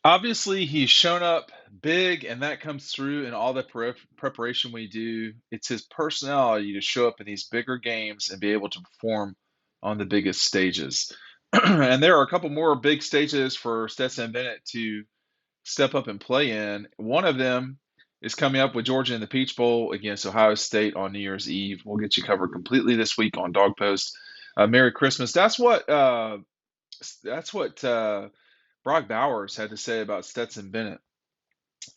Obviously, he's shown up big, and that comes through in all the preparation we do. It's his personality to show up in these bigger games and be able to perform on the biggest stages. And there are a couple more big stages for Stetson Bennett to step up and play in. One of them is coming up with Georgia in the Peach Bowl against Ohio State on New Year's Eve. We'll get you covered completely this week on Dog Post. Merry Christmas. That's what Brock Bowers had to say about Stetson Bennett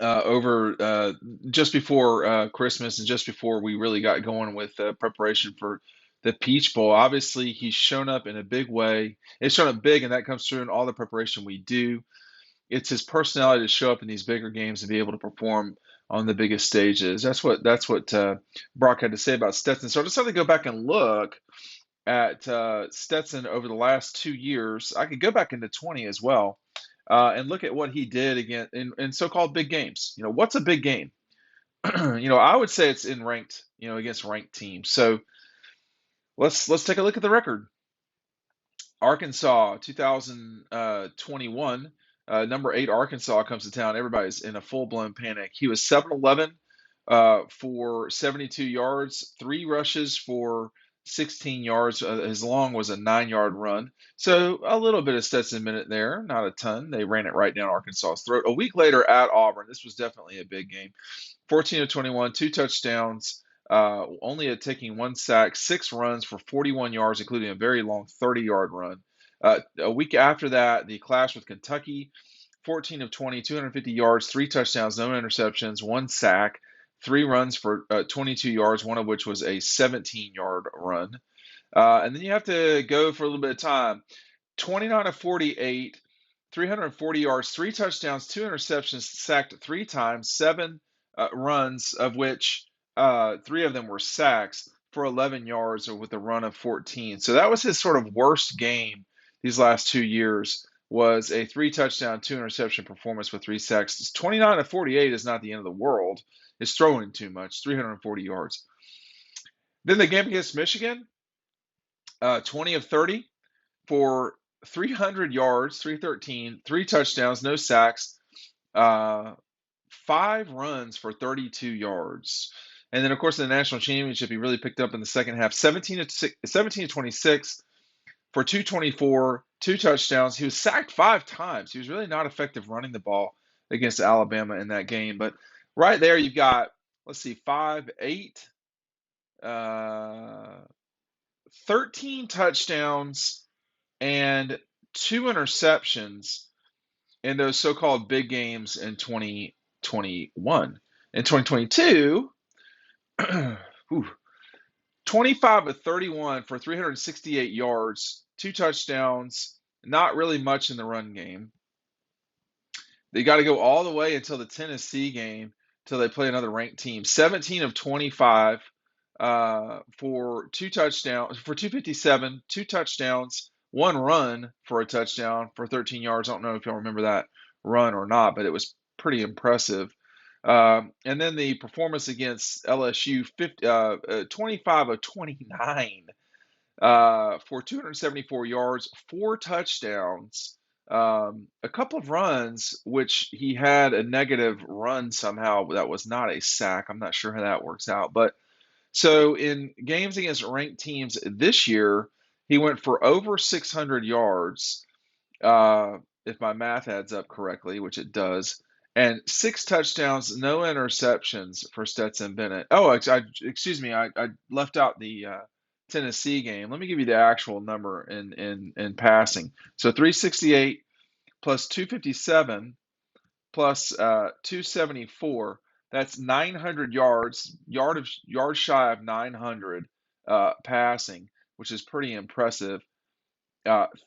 over just before Christmas and just before we really got going with preparation for the Peach Bowl. Obviously, he's shown up in a big way. It's shown up big, and that comes through in all the preparation we do. It's his personality to show up in these bigger games and be able to perform on the biggest stages. That's what Brock had to say about Stetson. So I just have to go back and look at Stetson over the last 2 years. I could go back into 20 as well and look at what he did again in so-called big games. What's a big game? I would say it's in ranked, against ranked teams. So let's take a look at the record. Arkansas, 2021, number 8 Arkansas comes to town. Everybody's in a full-blown panic. He was 7-11 for 72 yards, 3 rushes for 16 yards. His long was a 9-yard run. So a little bit of Stetson Bennett there, not a ton. They ran it right down Arkansas's throat. A week later at Auburn, this was definitely a big game. 14 of 21, 2 touchdowns, only taking 1 sack, 6 runs for 41 yards, including a very long 30-yard run. A week after that, the clash with Kentucky, 14 of 20, 250 yards, 3 touchdowns, no interceptions, 1 sack, 3 runs for 22 yards, one of which was a 17-yard run. And then you have to go for a little bit of time. 29 of 48, 340 yards, 3 touchdowns, 2 interceptions, sacked 3 times, 7 runs, of which 3 of them were sacks for 11 yards or with a run of 14. So that was his sort of worst game these last 2 years, was a 3 touchdown, 2 interception performance with 3 sacks. 29 of 48 is not the end of the world. It's throwing too much, 340 yards. Then the game against Michigan, 20 of 30 for 300 yards, 313, 3 touchdowns, no sacks, 5 runs for 32 yards. And then, of course, in the national championship, he really picked up in the second half, 17 to 26 for 224, 2 touchdowns. He was sacked 5 times. He was really not effective running the ball against Alabama in that game. But right there, you've got, let's see, 5, 8, 13 touchdowns and 2 interceptions in those so-called big games in 2021. In 2022, 25 of 31 for 368 yards, 2 touchdowns, not really much in the run game. They got to go all the way until the Tennessee game, till they play another ranked team. 17 of 25 for 2 touchdowns, for 257, 2 touchdowns, 1 run for a touchdown for 13 yards. I don't know if y'all remember that run or not, but it was pretty impressive. And then the performance against LSU, 25 of 29 for 274 yards, 4 touchdowns, a couple of runs, which he had a negative run somehow that was not a sack. I'm not sure how that works out. But so in games against ranked teams this year, he went for over 600 yards, if my math adds up correctly, which it does, and 6 touchdowns, no interceptions for Stetson Bennett. Oh, excuse me, I left out the Tennessee game. Let me give you the actual number in passing. So 368 plus 257 plus 274. That's 900 yards, yard shy of 900 passing, which is pretty impressive.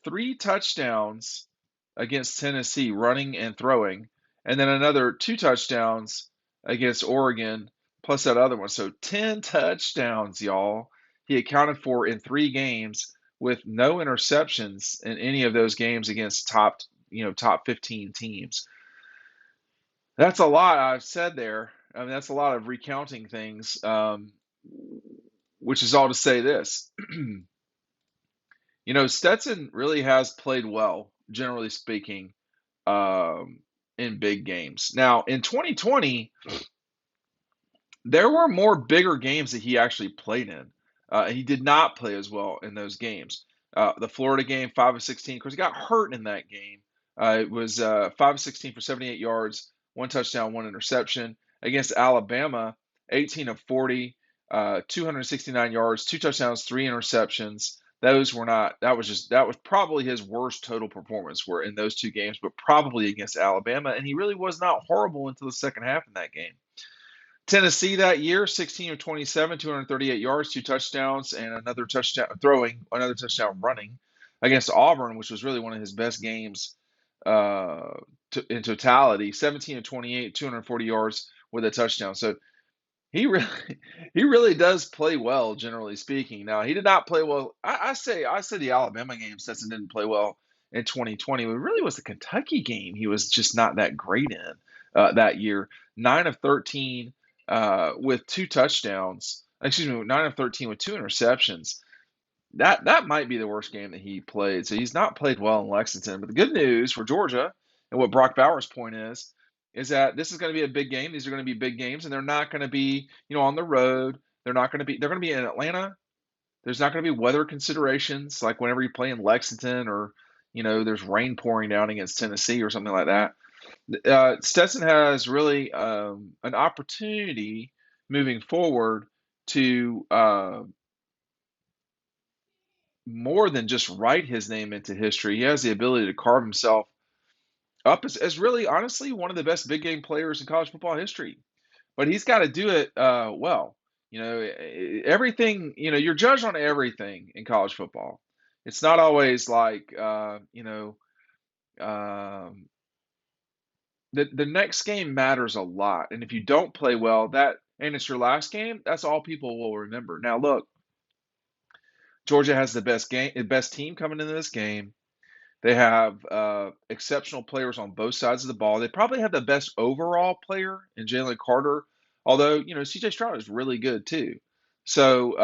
3 touchdowns against Tennessee, running and throwing, and then another 2 touchdowns against Oregon, plus that other one. So 10 touchdowns, y'all. He accounted for in 3 games with no interceptions in any of those games against top 15 teams. That's a lot I've said there. I mean, that's a lot of recounting things, which is all to say this. Stetson really has played well, generally speaking, in big games. Now, in 2020, there were more bigger games that he actually played in. He did not play as well in those games. The Florida game, 5 of 16. Of course, he got hurt in that game. It was 5 of 16 for 78 yards, one touchdown, one interception. Against Alabama, 18 of 40, 269 yards, two touchdowns, three interceptions. Those were not. That was probably his worst total performance were in those two games, but probably against Alabama. And he really was not horrible until the second half in that game. Tennessee that year, 16 of 27, 238 yards, two touchdowns, and another touchdown throwing, another touchdown running against Auburn, which was really one of his best games in totality. 17 of 28, 240 yards with a touchdown. So he really, he really does play well, generally speaking. Now he did not play well. I say the Alabama game, Stetson didn't play well in 2020. It really was the Kentucky game. He was just not that great in that year. 9 of 13 with two touchdowns. Excuse me, 9 of 13 with two interceptions. That might be the worst game that he played. So he's not played well in Lexington. But the good news for Georgia, and what Brock Bowers' point is that this is going to be a big game. These are going to be big games, and they're not going to be, on the road. They're not going to be. They're going to be in Atlanta. There's not going to be weather considerations like whenever you play in Lexington or there's rain pouring down against Tennessee or something like that. Stetson has really an opportunity moving forward to more than just write his name into history. He has the ability to carve himself up as really, honestly, one of the best big game players in college football history. But he's got to do it well. Everything, you're judged on everything in college football. It's not always like, the next game matters a lot. And if you don't play well, and it's your last game, that's all people will remember. Now, look, Georgia has the best team coming into this game. They have exceptional players on both sides of the ball. They probably have the best overall player in Jalen Carter, although C.J. Stroud is really good too. So,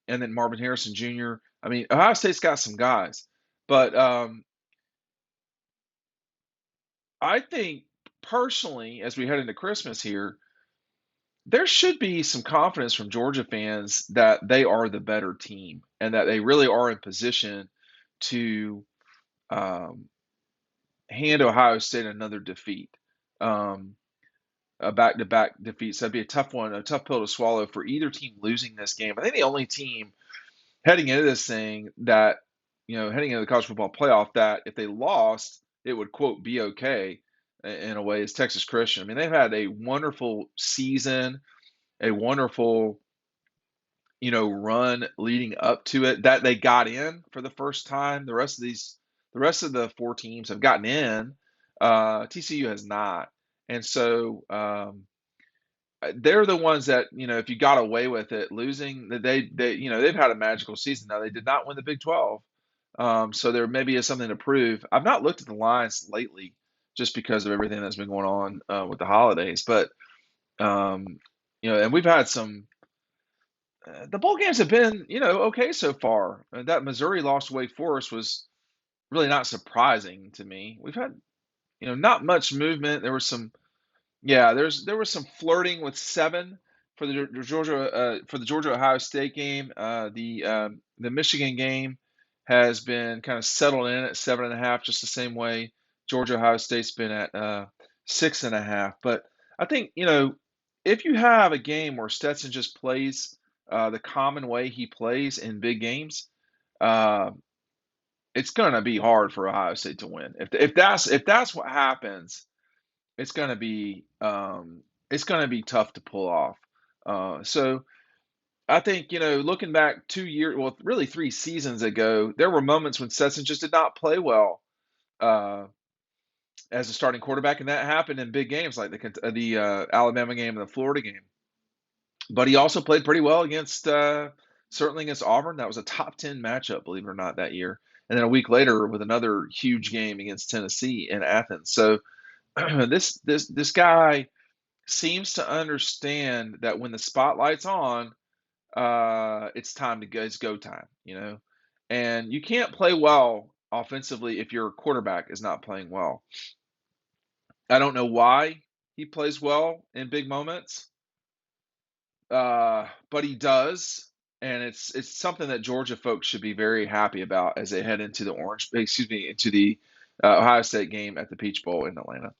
and then Marvin Harrison Jr. I mean, Ohio State's got some guys, but I think personally, as we head into Christmas here, there should be some confidence from Georgia fans that they are the better team and that they really are in position to hand Ohio State another defeat, a back-to-back defeat. So that'd be a tough one, a tough pill to swallow for either team losing this game. I think the only team heading into this thing that, heading into the college football playoff, that if they lost, it would, quote, be okay in a way, is Texas Christian. I mean, they've had a wonderful season, a wonderful, run leading up to it that they got in for the first time. The rest of the four teams have gotten in. TCU has not. And so they're the ones that, if you got away with it losing, that they've had a magical season. Now, they did not win the Big 12. So there maybe is something to prove. I've not looked at the lines lately just because of everything that's been going on with the holidays. But, and we've had some, the bowl games have been, okay so far. That Missouri loss to Wake Forest was really not surprising to me. We've had, not much movement. There was some, there was some flirting with 7 for the Georgia Ohio State game. The Michigan game has been kind of settled in at 7.5, just the same way Georgia Ohio State's been at 6.5. But I think if you have a game where Stetson just plays the common way he plays in big games, it's going to be hard for Ohio State to win. If that's what happens, it's going to be tough to pull off. So I think looking back 2 years, well, really 3 seasons ago, there were moments when Stetson just did not play well as a starting quarterback, and that happened in big games like the Alabama game and the Florida game. But he also played pretty well against certainly against Auburn. That was a top 10 matchup, believe it or not, that year. And then a week later with another huge game against Tennessee in Athens. So this guy seems to understand that when the spotlight's on, it's time to go. It's go time, and you can't play well offensively if your quarterback is not playing well. I don't know why he plays well in big moments, but he does, and it's something that Georgia folks should be very happy about as they head into the into the Ohio State game at the Peach Bowl in Atlanta.